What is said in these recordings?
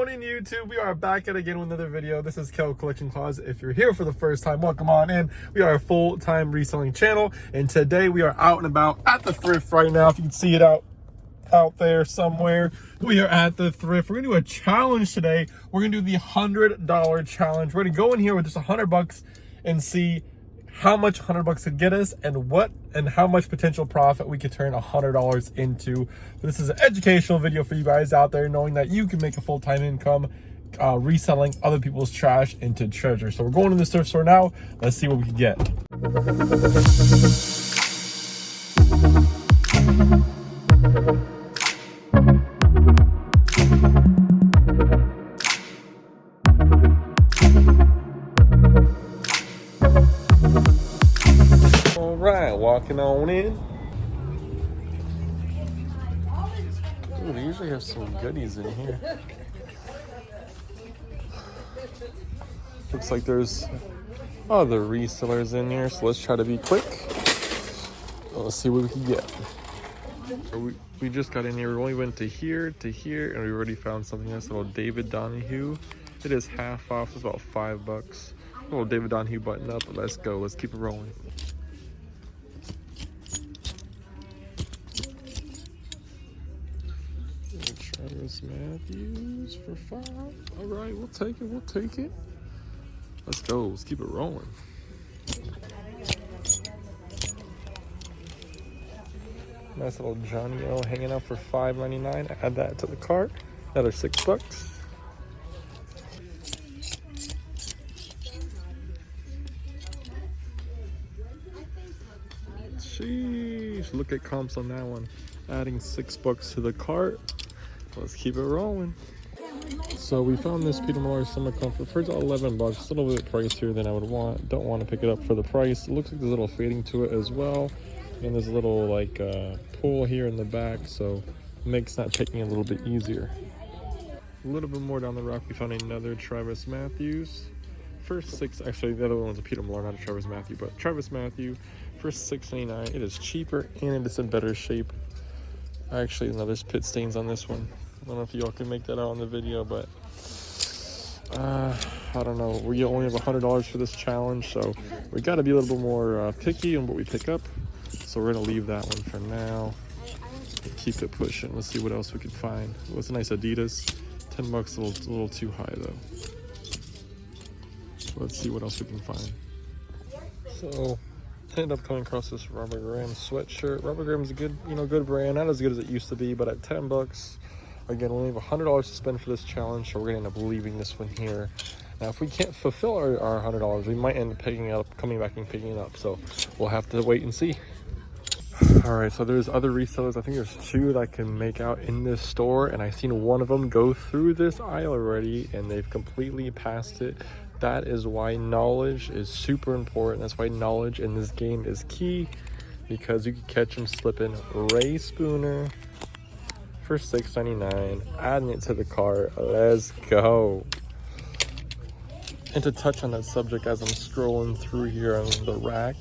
morning, YouTube. We are back at it again with another video. This is Kel Collection Closet. If you're here for the first time, welcome on in. We are a full-time reselling channel, and today we are out and about at the Thrift right now. If you can see it out there somewhere, we are at the Thrift. We're gonna do a challenge today. We're gonna do the $100 challenge. We're gonna go in here with just $100 and see how much $100 could get us and how much potential profit we could turn $100 into. This is an educational video for you guys out there, knowing that you can make a full-time income reselling other people's trash into treasure. So we're going to the thrift store now. Let's see what we can get. Walking on in. Ooh, they usually have some goodies in here. Looks like there's other resellers in here, so let's try to be quick. Let's see what we can get. So we just got in here. We only went to here, and we already found something nice. Little David Donahue. It is half off. It's about $5. Little David Donahue button up. Let's go. Let's keep it rolling. Travis Matthews for $5. All right, we'll take it. Let's go. Let's keep it rolling. Nice little Johnny O hanging out for $5.99. Add that to the cart. Another $6. Sheesh, look at comps on that one. Adding $6 to the cart. Let's keep it rolling. So we found this Peter Millar Summer Comfort for $11. It's a little bit pricier than I would want. Don't want to pick it up for the price. It looks like there's a little fading to it as well. And there's a little like pull here in the back, so it makes not picking a little bit easier. A little bit more down the rock, we found another Travis Matthews. First six, actually the other one was a Peter Millar, not a Travis Matthew, but Travis Matthew for $6.99. It is cheaper and it is in better shape. Actually, no, there's pit stains on this one. I don't know if y'all can make that out on the video, but I don't know. We only have $100 for this challenge, so we got to be a little bit more picky on what we pick up. So we're gonna leave that one for now. Keep it pushing. Let's see what else we can find. What's a nice Adidas? $10, a little too high though. Let's see what else we can find. So ended up coming across this Rubber Graham sweatshirt. Rubber Graham's a good brand. Not as good as it used to be, but at $10, again, we only have $100 to spend for this challenge, so we're gonna end up leaving this one here. Now, if we can't fulfill our $100, we might end up coming back and picking it up. So we'll have to wait and see. All right, so there's other resellers. I think there's 2 that I can make out in this store, and I've seen one of them go through this aisle already, and they've completely passed it. That is why knowledge is super important. That's why knowledge in this game is key, because you can catch them slipping. Ray Spooner for $6.99, adding it to the cart. Let's go. And to touch on that subject as I'm scrolling through here on the rack,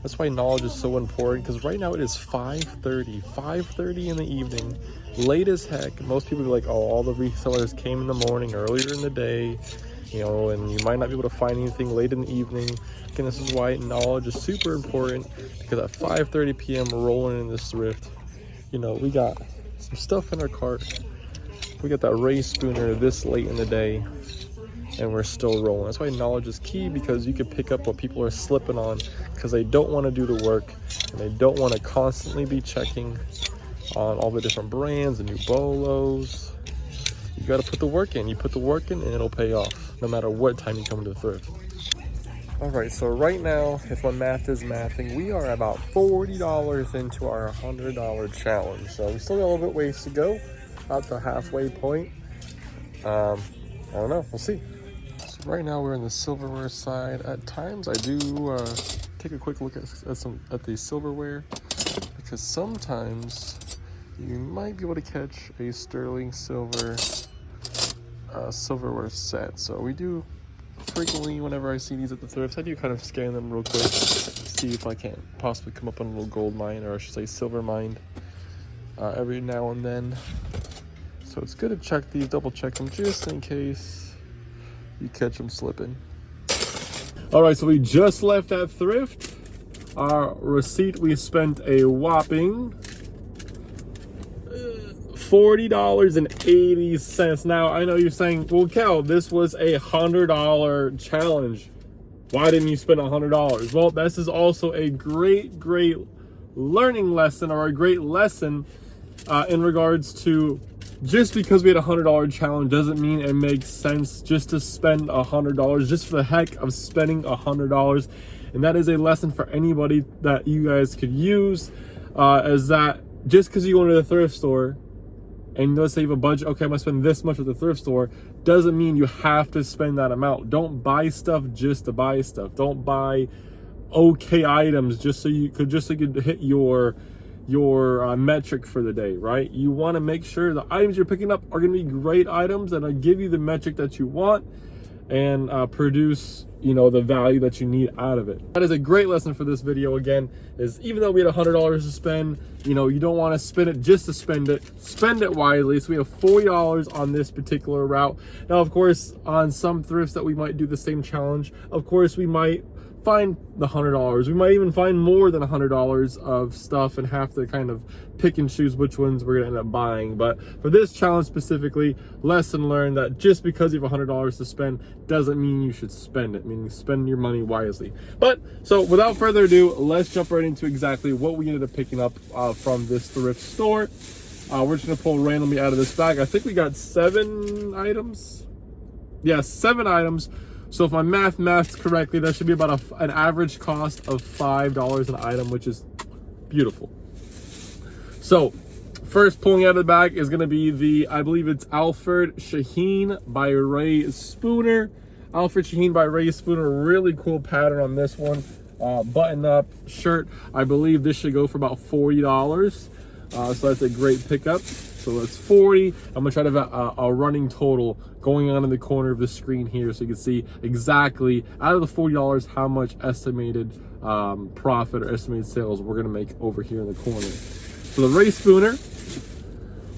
that's why knowledge is so important, because right now it is 5:30 in the evening, late as heck. Most people are like, oh, all the resellers came in the morning, earlier in the day, and you might not be able to find anything late in the evening. Again, this is why knowledge is super important, because at 5:30 p.m. rolling in this Thrift, we got some stuff in our cart. We got that Ray Spooner this late in the day, and we're still rolling. That's why knowledge is key, because you can pick up what people are slipping on, because they don't want to do the work, and they don't want to constantly be checking on all the different brands and new bolos. You got to put the work in. You put the work in, and it'll pay off, no matter what time you come to the Thrift. All right, so right now, if my math is mathing, we are about $40 into our $100 challenge. So we still got a little bit ways to go, about the halfway point. I don't know. We'll see. So right now we're in the silverware side. At times I do take a quick look at the silverware, because sometimes you might be able to catch a sterling silver silverware set. So we do frequently, whenever I see these at the Thrift, I do kind of scan them real quick, see if I can't possibly come up on a little gold mine, or I should say silver mine, every now and then. So it's good to check these, double check them just in case you catch them slipping. All right, so we just left that thrift. Our receipt, we spent a whopping $40.80. Now, I know you're saying, well, Cal, this was a $100 challenge. Why didn't you spend $100? Well, this is also a great learning lesson, or a great lesson in regards to, just because we had a $100 challenge doesn't mean it makes sense just to spend $100 just for the heck of spending $100. And that is a lesson for anybody that you guys could use, is that just because you go into the thrift store and let's say you have a budget, okay, I'm gonna spend this much at the thrift store, doesn't mean you have to spend that amount. Don't buy stuff just to buy stuff. Don't buy okay items just so you could hit your metric for the day, right? You want to make sure the items you're picking up are going to be great items that will give you the metric that you want and produce, you know, the value that you need out of it. That is a great lesson for this video. Again, is even though we had $100 to spend, you know, you don't want to spend it just to spend it. Spend it wisely. So we have $40 on this particular route. Now, of course, on some thrifts that we might do the same challenge, of course, we might find the $100. We might even find more than $100 of stuff and have to kind of pick and choose which ones we're gonna end up buying. But for this challenge specifically, lesson learned that just because you have $100 to spend doesn't mean you should spend it, meaning spend your money wisely. But so without further ado, let's jump right into exactly what we ended up picking up from this thrift store. We're just gonna pull randomly out of this bag. I think we got 7 items. Yeah, 7 items. So if my maths correctly, that should be about an average cost of $5 an item, which is beautiful. So first pulling out of the bag is going to be the, I believe it's Alfred Shaheen by Ray Spooner. Alfred Shaheen by Ray Spooner, really cool pattern on this one. Button up shirt. I believe this should go for about $40. So that's a great pickup. So that's 40. I'm gonna try to have a running total going on in the corner of the screen here, so you can see exactly out of the $40 how much estimated profit or estimated sales we're gonna make over here in the corner. So the Ray Spooner,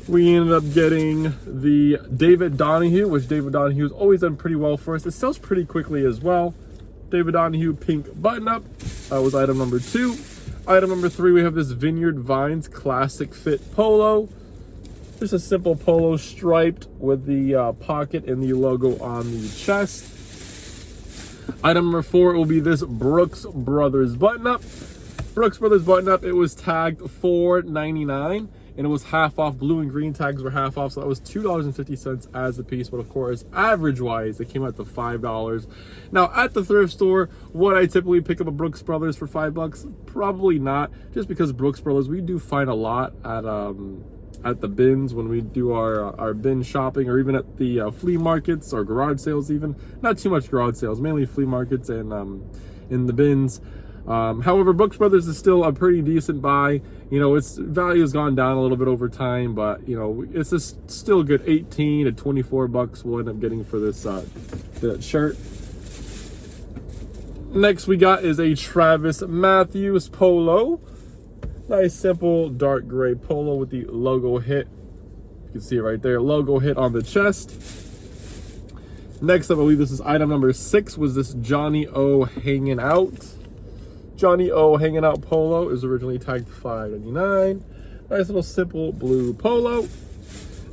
we ended up getting the David Donahue, which David Donahue has always done pretty well for us. It sells pretty quickly as well. David Donahue pink button up was item number 2. Item number 3, we have this Vineyard Vines classic fit polo. Just a simple polo striped with the pocket and the logo on the chest. Item number 4 will be this Brooks Brothers button up. Brooks Brothers button up, it was tagged $4.99 and it was half off. Blue and green tags were half off, so that was $2.50 as a piece. But of course, average wise, it came out to $5. Now at the thrift store, would I typically pick up a Brooks Brothers for $5? Probably not, just because Brooks Brothers, we do find a lot at the bins when we do our bin shopping, or even at the flea markets or garage sales. Even not too much garage sales, mainly flea markets and in the bins. However, Brooks Brothers is still a pretty decent buy. You know, its value has gone down a little bit over time, but you know, it's just still a good 18 to 24 bucks we'll end up getting for this the shirt. Next we got is a Travis Matthews polo. Nice simple dark gray polo with the logo hit. You can see it right there, logo hit on the chest. Next I believe this is item number 6, was this Johnny O Hanging Out. Johnny O Hanging Out polo is originally tagged $5.99. Nice little simple blue polo.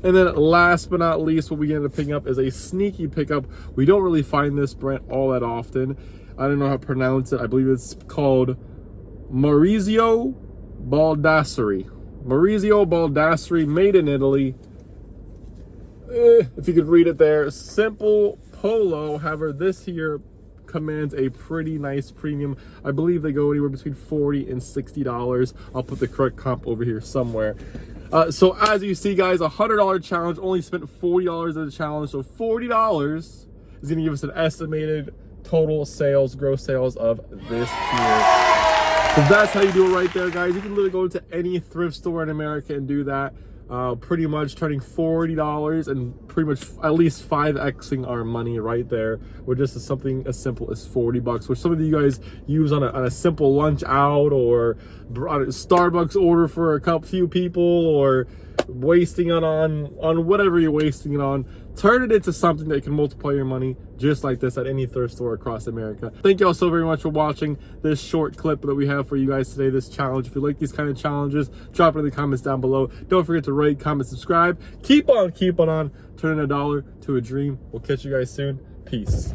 And then last but not least, what we ended up picking up is a sneaky pickup. We don't really find this brand all that often. I don't know how to pronounce it. I believe it's called Maurizio Baldassari. Maurizio Baldassari, made in Italy. If you could read it there. Simple polo. However, this here commands a pretty nice premium. I believe they go anywhere between $40 and $60. I'll put the correct comp over here somewhere. So as you see, guys, $100 challenge, only spent $40 of the challenge. So $40 is going to give us an estimated total sales, gross sales of this here. So that's how you do it right there, guys. You can literally go to any thrift store in America and do that. Pretty much turning $40 and pretty much at least 5xing our money right there with just something as simple as 40 bucks, which some of you guys use on a simple lunch out, or on a Starbucks order for few people, or wasting it on whatever you're wasting it on. Turn it into something that can multiply your money just like this at any thrift store across America. Thank you all so very much for watching this short clip that we have for you guys today, this challenge. If you like these kind of challenges, drop it in the comments down below. Don't forget to rate, comment, subscribe. Keep on turning $1 to a dream. We'll catch you guys soon. Peace.